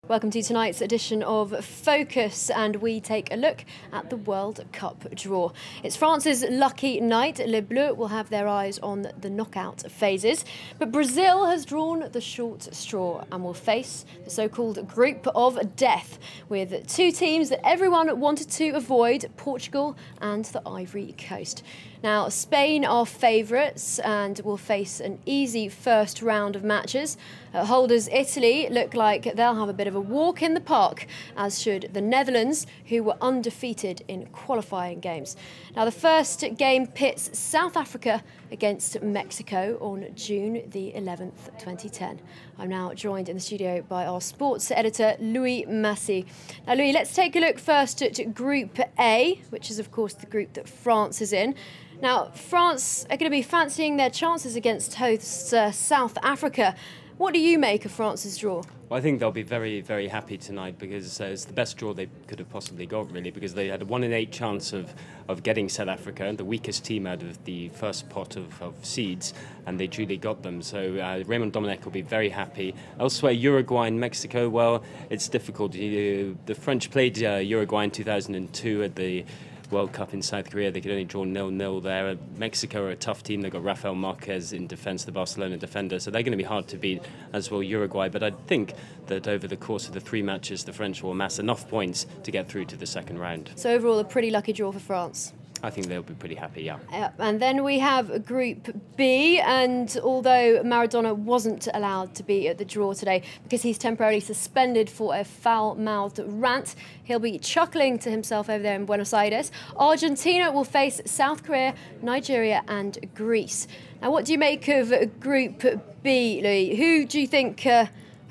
Welcome to tonight's edition of Focus, and we take a look at the World Cup draw. It's France's lucky night. Les Bleus will have their eyes on the knockout phases. But Brazil has drawn the short straw and will face the so-called group of death with two teams that everyone wanted to avoid, Portugal and the Ivory Coast. Now, Spain are favourites and will face an easy first round of matches. Holders Italy look like they'll have a bit of a walk in the park, as should the Netherlands, who were undefeated in qualifying games. Now, the first game pits South Africa against Mexico on June the 11th, 2010. I'm now joined in the studio by our sports editor, Louis Massy. Now, Louis, let's take a look first at Group A, which is, of course, the group that France is in. Now, France are going to be fancying their chances against hosts South Africa. What do you make of France's draw? Well, I think they'll be very, very happy tonight because it's the best draw they could have possibly got, really, because they had a 1 in 8 chance of getting South Africa, the weakest team out of the first pot of seeds, and they duly got them. So Raymond Domenech will be very happy. Elsewhere, Uruguay and Mexico, well, it's difficult. The French played Uruguay in 2002 at the World Cup in South Korea. They could only draw 0-0 there. Mexico are a tough team. They've got Rafael Marquez in defence, the Barcelona defender, so they're going to be hard to beat, as will Uruguay. But I think that over the course of the 3 matches, the French will amass enough points to get through to the second round. So overall, a pretty lucky draw for France. I think they'll be pretty happy, yeah. And then we have Group B, and although Maradona wasn't allowed to be at the draw today because he's temporarily suspended for a foul-mouthed rant, he'll be chuckling to himself over there in Buenos Aires. Argentina will face South Korea, Nigeria and Greece. Now, what do you make of Group B, Louis? Who do you think, who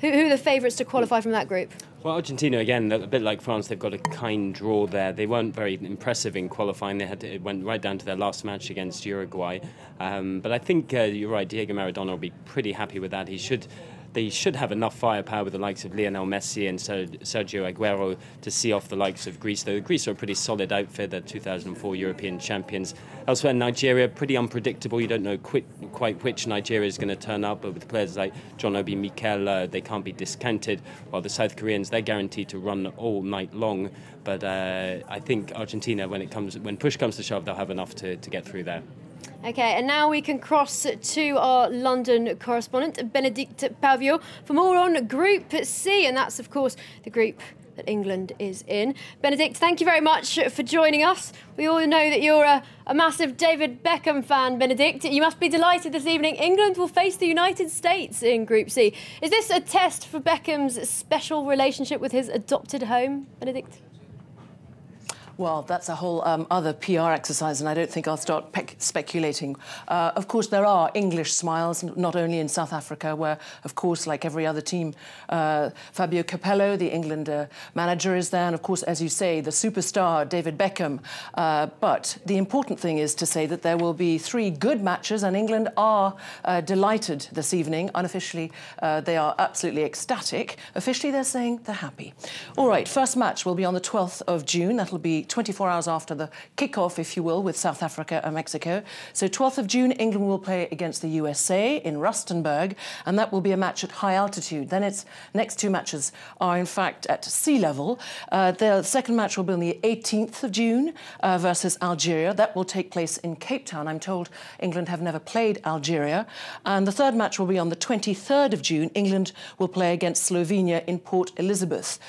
are the favourites to qualify from that group? Well, Argentina, again, a bit like France, they've got a kind draw there. They weren't very impressive in qualifying. It went right down to their last match against Uruguay. But I think you're right, Diego Maradona will be pretty happy with that. They should have enough firepower with the likes of Lionel Messi and Sergio Aguero to see off the likes of Greece. Though Greece are a pretty solid outfit, they're 2004 European champions. Elsewhere, Nigeria, pretty unpredictable. You don't know quite which Nigeria is going to turn up, but with players like John Obi Mikel, they can't be discounted. While the South Koreans, they're guaranteed to run all night long. But I think Argentina, when push comes to shove, they'll have enough to get through there. OK, and now we can cross to our London correspondent, Benedict Pavio, for more on Group C. And that's, of course, the group that England is in. Benedict, thank you very much for joining us. We all know that you're a massive David Beckham fan, Benedict. You must be delighted this evening. England will face the United States in Group C. Is this a test for Beckham's special relationship with his adopted home, Benedict? Well, that's a whole other PR exercise, and I don't think I'll start speculating. Of course, there are English smiles, not only in South Africa, where, of course, like every other team, Fabio Capello, the England manager, is there, and, of course, as you say, the superstar David Beckham. But the important thing is to say that there will be 3 good matches, and England are delighted this evening. Unofficially, they are absolutely ecstatic. Officially, they're saying they're happy. All right, first match will be on the 12th of June. That'll be 24 hours after the kick-off, if you will, with South Africa and Mexico. So 12th of June, England will play against the USA in Rustenburg, and that will be a match at high altitude. Then its next 2 matches are, in fact, at sea level. The second match will be on the 18th of June versus Algeria. That will take place in Cape Town. I'm told England have never played Algeria. And the third match will be on the 23rd of June. England will play against Slovenia in Port Elizabeth.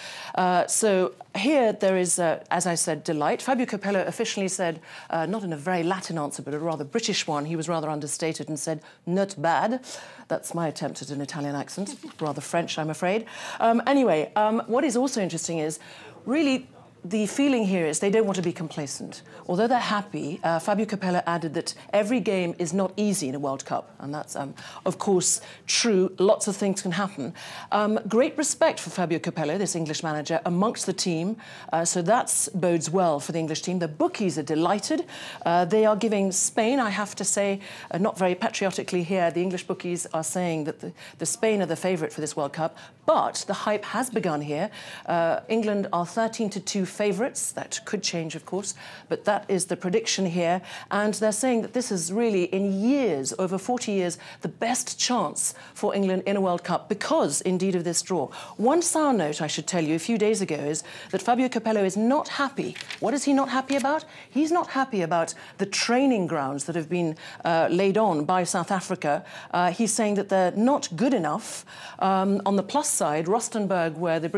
So here there is, as I said, delight. Fabio Capello officially said, not in a very Latin answer, but a rather British one, he was rather understated and said, not bad. That's my attempt at an Italian accent, rather French, I'm afraid. Anyway, what is also interesting is, really, the feeling here is they don't want to be complacent. Although they're happy, Fabio Capello added that every game is not easy in a World Cup, and that's, of course, true. Lots of things can happen. Great respect for Fabio Capello, this English manager, amongst the team, so that bodes well for the English team. The bookies are delighted. They are giving Spain, I have to say, not very patriotically here, the English bookies are saying that the Spain are the favourite for this World Cup, but the hype has begun here. England are 13-2 favourites. That could change, of course, but that is the prediction here. And they're saying that this is really, in years, over 40 years, the best chance for England in a World Cup because, indeed, of this draw. One sour note, I should tell you, a few days ago is that Fabio Capello is not happy. What is he not happy about? He's not happy about the training grounds that have been laid on by South Africa. He's saying that they're not good enough. On the plus side, Rustenburg, where the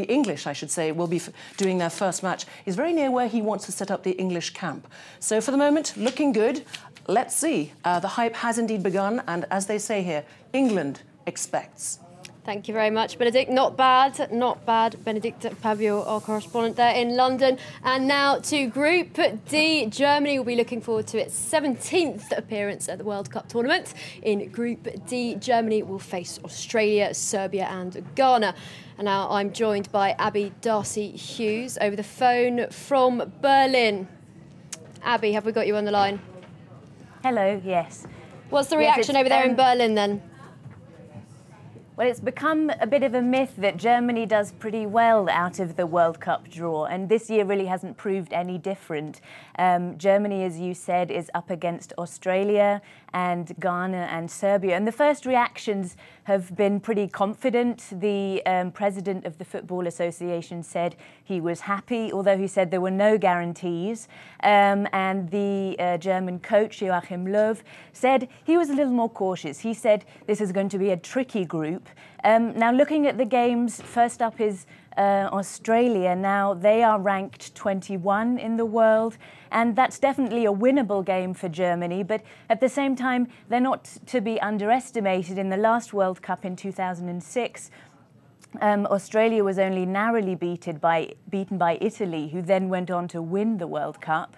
English, I should say, will be doing their first match, is very near where he wants to set up the English camp. So for the moment, looking good. Let's see. The hype has indeed begun, and as they say here, England expects. Thank you very much, Benedict. Not bad, not bad. Benedict Pavio, our correspondent there in London. And now to Group D. Germany will be looking forward to its 17th appearance at the World Cup tournament. In Group D, Germany will face Australia, Serbia and Ghana. And now I'm joined by Abby Darcy-Hughes over the phone from Berlin. Abby, have we got you on the line? Hello, yes. What's the reaction over there in Berlin then? Well, it's become a bit of a myth that Germany does pretty well out of the World Cup draw, and this year really hasn't proved any different. Germany, as you said, is up against Australia and Ghana and Serbia, and the first reactions have been pretty confident. The president of the Football Association said he was happy, although he said there were no guarantees. And the German coach, Joachim Löw, said he was a little more cautious. He said this is going to be a tricky group. Now, looking at the games, first up is Australia. Now, they are ranked 21 in the world, and that's definitely a winnable game for Germany, but at the same time, they're not to be underestimated. In the last World Cup in 2006, Australia was only narrowly beaten by Italy, who then went on to win the World Cup.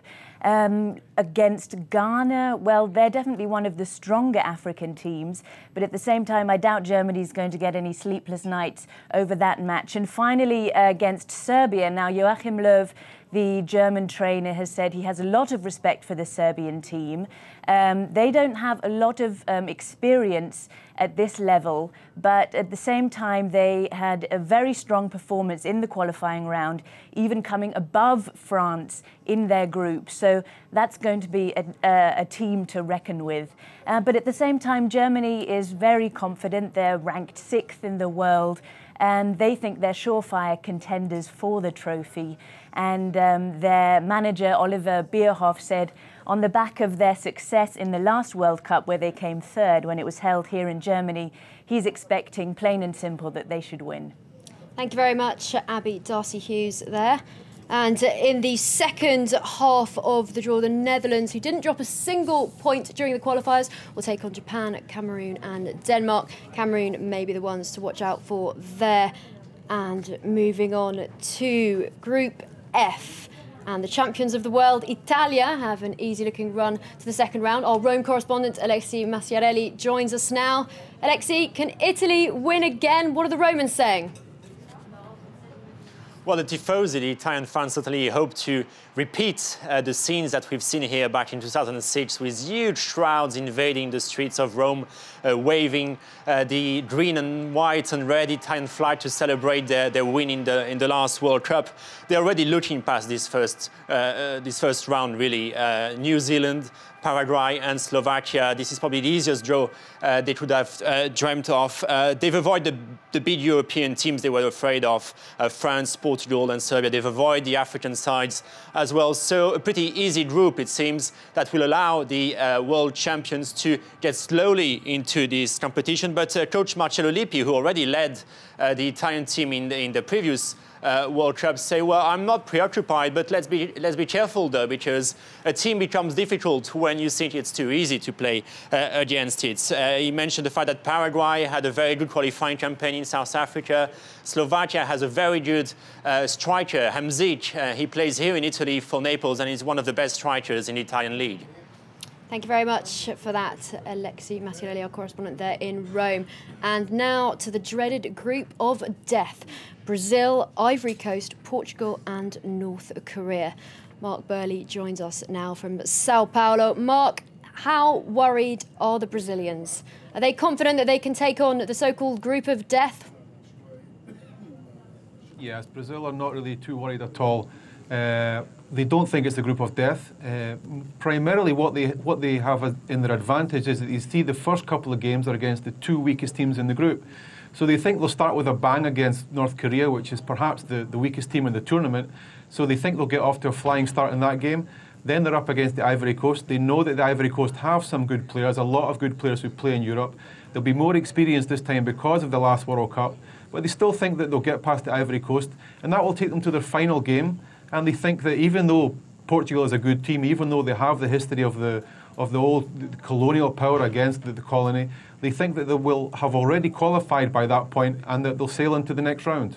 Against Ghana, well, they're definitely one of the stronger African teams, but at the same time, I doubt Germany's going to get any sleepless nights over that match. And finally, against Serbia, now Joachim Löw, the German trainer, has said he has a lot of respect for the Serbian team. They don't have a lot of experience at this level, but at the same time, they had a very strong performance in the qualifying round, even coming above France in their group. So that's going to be a team to reckon with. But at the same time, Germany is very confident. They're ranked 6th in the world, and they think they're surefire contenders for the trophy. And their manager, Oliver Bierhoff, said on the back of their success in the last World Cup, where they came 3rd when it was held here in Germany, he's expecting, plain and simple, that they should win. Thank you very much, Abby Darcy-Hughes there. And in the second half of the draw, the Netherlands, who didn't drop a single point during the qualifiers, will take on Japan, Cameroon and Denmark. Cameroon may be the ones to watch out for there. And moving on to Group F. And the champions of the world, Italia, have an easy-looking run to the second round. Our Rome correspondent, Alexi Masciarelli, joins us now. Alexi, can Italy win again? What are the Romans saying? Well, the tifosi, the Italian fans, certainly hope to repeat the scenes that we've seen here back in 2006, with huge crowds invading the streets of Rome, waving the green and white and red Italian flag to celebrate their win in the last World Cup. They're already looking past this first round, really. New Zealand, Paraguay and Slovakia. This is probably the easiest draw they could have dreamt of. They've avoided the big European teams they were afraid of, France, Portugal and Serbia. They've avoided the African sides as well. So a pretty easy group, it seems, that will allow the world champions to get slowly into this competition. But Coach Marcello Lippi, who already led the Italian team in the previous World Cup, say, well, I'm not preoccupied, but let's be careful though, because a team becomes difficult when you think it's too easy to play against it. He mentioned the fact that Paraguay had a very good qualifying campaign in South Africa. Slovakia has a very good striker, Hamzic. He plays here in Italy for Naples and is one of the best strikers in the Italian league. Thank you very much for that, Alexi Masciarelli, our correspondent there in Rome. And now to the dreaded group of death. Brazil, Ivory Coast, Portugal and North Korea. Mark Burley joins us now from Sao Paulo. Mark, how worried are the Brazilians? Are they confident that they can take on the so-called group of death? Yes, Brazil are not really too worried at all. They don't think it's a group of death. Primarily what they have in their advantage is that you see the first couple of games are against the two weakest teams in the group. So they think they'll start with a bang against North Korea, which is perhaps the weakest team in the tournament. So they think they'll get off to a flying start in that game. Then they're up against the Ivory Coast. They know that the Ivory Coast have some good players, a lot of good players who play in Europe. They'll be more experienced this time because of the last World Cup, but they still think that they'll get past the Ivory Coast, and that will take them to their final game. And they think that even though Portugal is a good team, even though they have the history of the old colonial power against the colony, they think that they will have already qualified by that point and that they'll sail into the next round.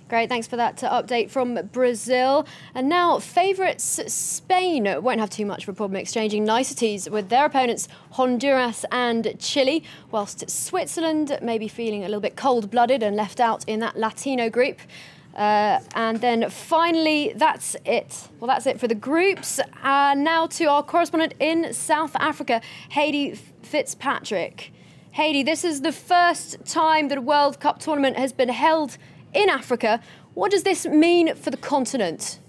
Great, thanks for that update from Brazil. And now, favourites Spain won't have too much of a problem exchanging niceties with their opponents Honduras and Chile, whilst Switzerland may be feeling a little bit cold-blooded and left out in that Latino group. And then finally, that's it. Well, that's it for the groups. Now to our correspondent in South Africa, Heidi Fitzpatrick. Heidi, this is the first time that a World Cup tournament has been held in Africa. What does this mean for the continent?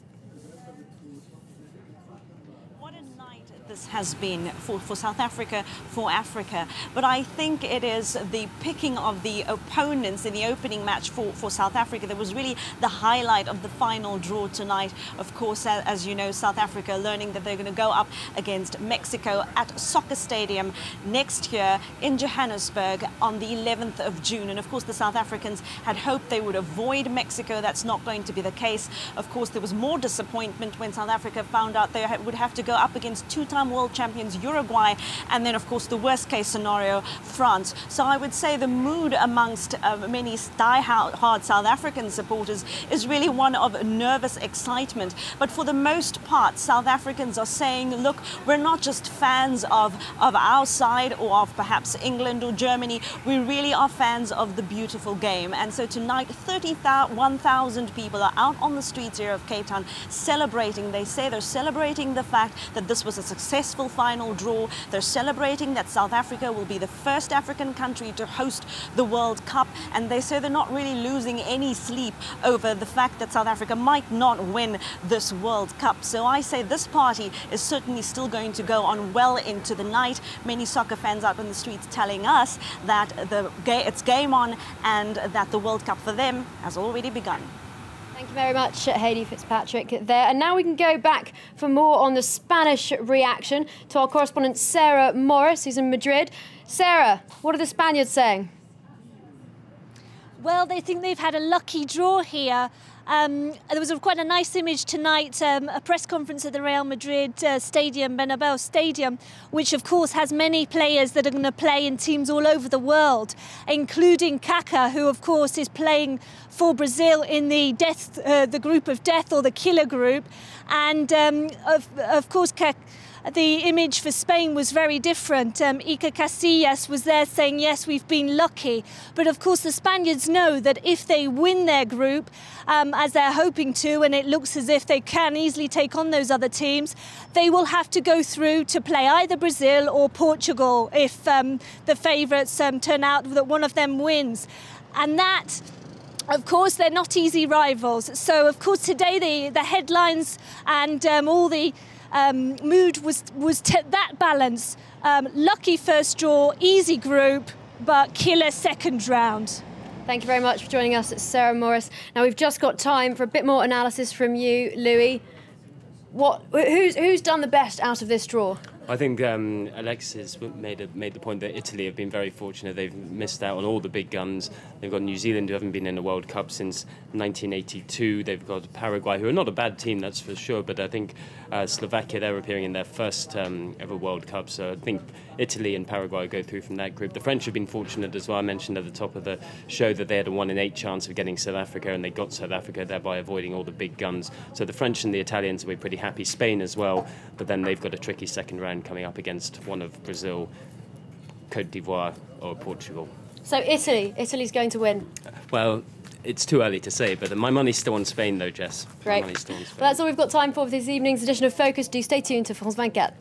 What a night this has been for South Africa, for Africa. But I think it is the picking of the opponents in the opening match for South Africa that was really the highlight of the final draw tonight. Of course, as you know, South Africa learning that they're going to go up against Mexico at Soccer Stadium next year in Johannesburg on the 11th of June. And of course, the South Africans had hoped they would avoid Mexico. That's not going to be the case. Of course, there was more disappointment when South Africa found out they would have to go up against two-time world champions Uruguay, and then of course the worst case scenario, France. So I would say the mood amongst many die-hard South African supporters is really one of nervous excitement. But for the most part, South Africans are saying, look, we're not just fans of our side or of perhaps England or Germany, we really are fans of the beautiful game. And so tonight 31,000 people are out on the streets here of Cape Town celebrating. They say they're celebrating the fact that this was a successful final draw. They're celebrating that South Africa will be the first African country to host the World Cup, and they say they're not really losing any sleep over the fact that South Africa might not win this World Cup. So I say this party is certainly still going to go on well into the night. Many soccer fans out on the streets telling us that it's game on and that the World Cup for them has already begun. Thank you very much, Heidi Fitzpatrick there. And now we can go back for more on the Spanish reaction to our correspondent Sarah Morris, who's in Madrid. Sarah, what are the Spaniards saying? Well, they think they've had a lucky draw here. There was quite a nice image tonight, a press conference at the Real Madrid stadium, Bernabeu Stadium, which of course has many players that are going to play in teams all over the world, including Kaká, who of course is playing for Brazil in the group of death, or the killer group. And of course, the image for Spain was very different. Iker Casillas was there saying, yes, we've been lucky. But of course, the Spaniards know that if they win their group, as they're hoping to, and it looks as if they can easily take on those other teams, they will have to go through to play either Brazil or Portugal if the favourites turn out that one of them wins. And that, of course, they're not easy rivals. So, of course, today the headlines and all the mood was that balance. Lucky first draw, easy group, but killer second round. Thank you very much for joining us, Sarah Morris. Now we've just got time for a bit more analysis from you, Louis. Who's done the best out of this draw? I think Alexis made the point that Italy have been very fortunate. They've missed out on all the big guns. They've got New Zealand, who haven't been in a World Cup since 1982. They've got Paraguay, who are not a bad team, that's for sure. But I think Slovakia, they're appearing in their first ever World Cup. So I think Italy and Paraguay go through from that group. The French have been fortunate as well. I mentioned at the top of the show that they had a 1 in 8 chance of getting South Africa, and they got South Africa, thereby avoiding all the big guns. So the French and the Italians will be pretty happy. Spain as well, but then they've got a tricky second round coming up against one of Brazil, Côte d'Ivoire or Portugal. So Italy's going to win? Well, it's too early to say, but my money's still on Spain though, Jess. Great. My money's still on Spain. Well, that's all we've got time for this evening's edition of Focus. Do stay tuned to France 24.